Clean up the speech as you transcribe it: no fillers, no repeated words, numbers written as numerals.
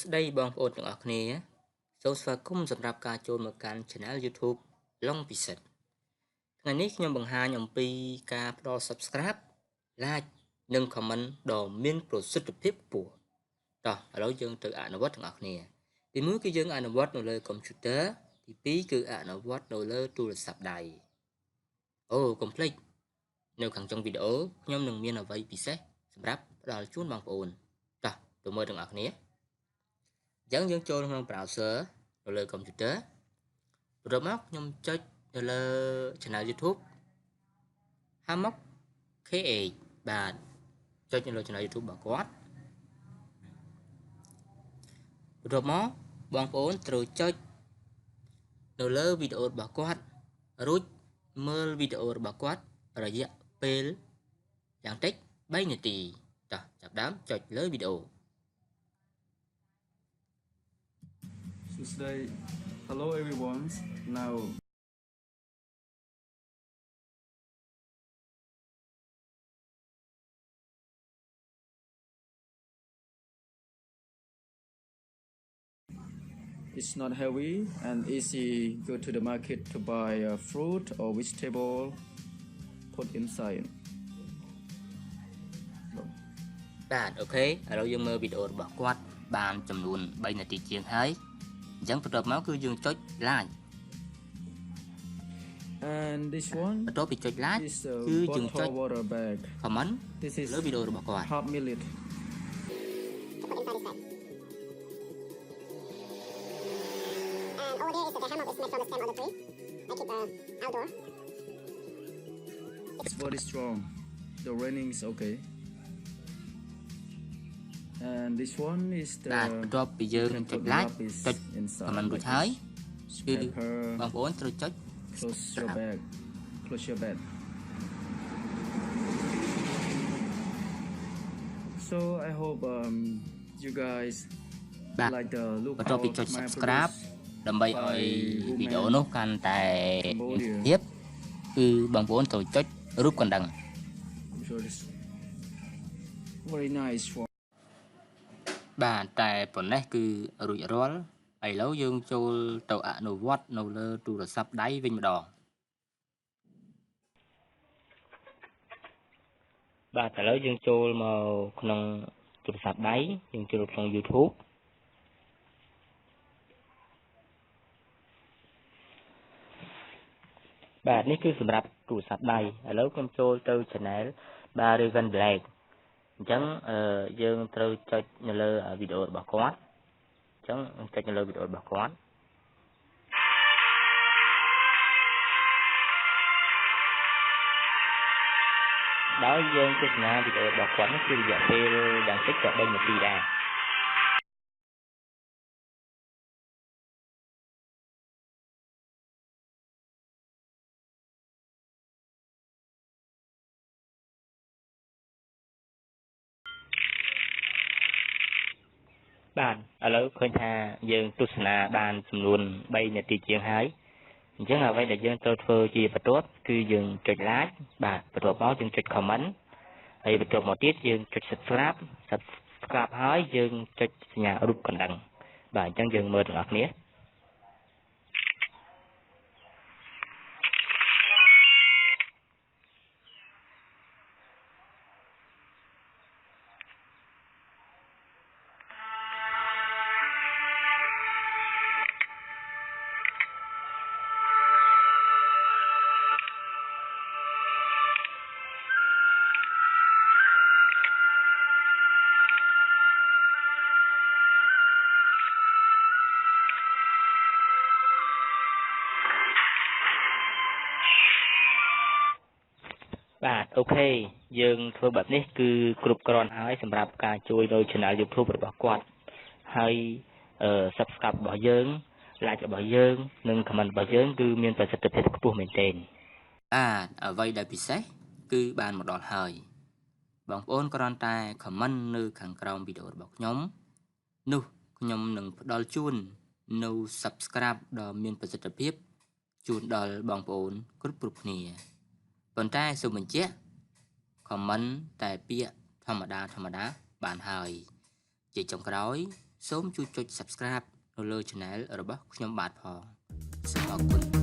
ស្ដីបងប្អូនទាំងអស់គ្នាសូមស្វាគមន៍សម្រាប់ការចូលមកកាន់ Channel YouTube ឡុងពិសិដ្ឋថ្ងៃនេះខ្ញុំបង្ហាញអំពីការផ្ដល់ Subscribe Like និង Comment ដ៏មានប្រសិទ្ធភាពខ្ពស់តោះឥឡូវយើងទៅអនុវត្តទាំងអស់គ្នាទី1គឺយើងអនុវត្តនៅលើ Computer ទី2គឺអនុវត្តនៅលើទូរស័ព្ទដៃអូកុំភ្លេចនៅខាងចុងវីដេអូខ្ញុំនឹងមានអ្វីពិសេសសម្រាប់ផ្ដល់ជូនបងប្អូនតោះទៅមើលទាំងអស់គ្នាអញ្ចឹងយើងចូលក្នុង browser នៅលើ computer បន្ទាប់មកខ្ញុំចុចនៅលើ channel YouTube ហើយមក KH បាទចុចនៅលើ channel YouTube របស់គាត់បន្ទាប់មកបងប្អូនត្រូវចុចនៅលើវីដេអូរបស់គាត់រួចមើលវីដេអូរបស់គាត់រយៈពេលយ៉ាងតិច3នាទីតោះចាប់ដើមចុចលើវីដេអូHello everyone. Now it's not heavy and easy. Go to the market to buy a fruit or vegetable. Put inside. បាទអូខេឥឡូវយើងមើលវីដេអូរបស់គាត់បានចំនួន3នាទីជាងហើយអញ្ចឹងបន្ទាប់មកគឺយើងចុច like and this one បន្ទាប់ពីចុច like គឺយើងចុច comment លើវីដេអូរបស់គាត់ half millet. And over there is the hammock is made from the stem of the tree. I keep outdoor. It's very strong. The raining is okay. And this one is the បាទបន្ទាប់ពីយើងចុច like ចុច comment រួចហើយគឺបងប្អូនត្រូវចុច close your bag. Close your bag. So I hope you guys បាទ like the look បន្ទាប់ពីចុច of my subscribe products ដើម្បីឲ្យវីដេអូនោះកាន់តែភាពគឺបងប្អូនត្រូវចុចរូបកណ្ដឹង So this very nice for បាទតែប៉ុណ្ណេះគឺរួចរាល់ឥឡូវយើងចូលទៅអនុវត្តនៅលើទូរស័ព្ទដៃវិញម្ដងបាទឥឡូវយើងចូលមកក្នុងទូរស័ព្ទដៃយើងចូលក្នុង YouTube បាទនេះគឺសម្រាប់ទូរស័ព្ទដៃឥឡូវខ្ញុំចូលទៅ channel Raven Black អញ្ចឹងយើងត្រូវចុចនៅលើវីដេអូរបស់គាត់អញ្ចឹងចុចនៅលើវីដេអូរបស់គាត់ដោយយើងទស្សនាវីដេអូរបស់គាត់នេះគឺរយៈពេលយ៉ាងតិចក៏3នាទីដែរបាទឥឡូវឃើញថាយើងទស្សនាបានចំនួន3នាទីជាងហើយអញ្ចឹងអ្វីដែលយើងត្រូវធ្វើជាបន្ទាប់គឺយើងចុច like បាទបន្ទាប់មកយើងចុច comment ហើយបន្ទាប់មកទៀតយើងចុច subscribe ហើយយើងចុចសញ្ញារូបកណ្ដឹងបាទអញ្ចឹងយើងមើលទាំងអស់គ្នាបាទអូខេយើងធ្វើបែបនេះគឺគ្រប់គ្រាន់ហើយសម្រាប់ការជួយនៅ channel YouTube របស់គាត់ហើយ subscribe របស់យើង like របស់យើងនិង comment របស់យើងគឺមានប្រសិទ្ធភាពខ្ពស់មែនទែនបាទអ្វីដែលពិសេសគឺបានមកដល់ហើយបងប្អូនគ្រាន់តែ comment នៅខាងក្រោមវីដេអូរបស់ខ្ញុំនោះខ្ញុំនឹងផ្ដល់ជូននៅ subscribe ដ៏មានប្រសិទ្ធភាពជូនដល់បងប្អូនគ្រប់គ្នាប៉ុន្តែសូមបញ្ជាក់ comment តែពាក្យធម្មតាបានហើយជាចុងក្រោយ សូមជួយចុច Subscribe នៅលើ Channel របស់ខ្ញុំបាទផងសូមអរគុណ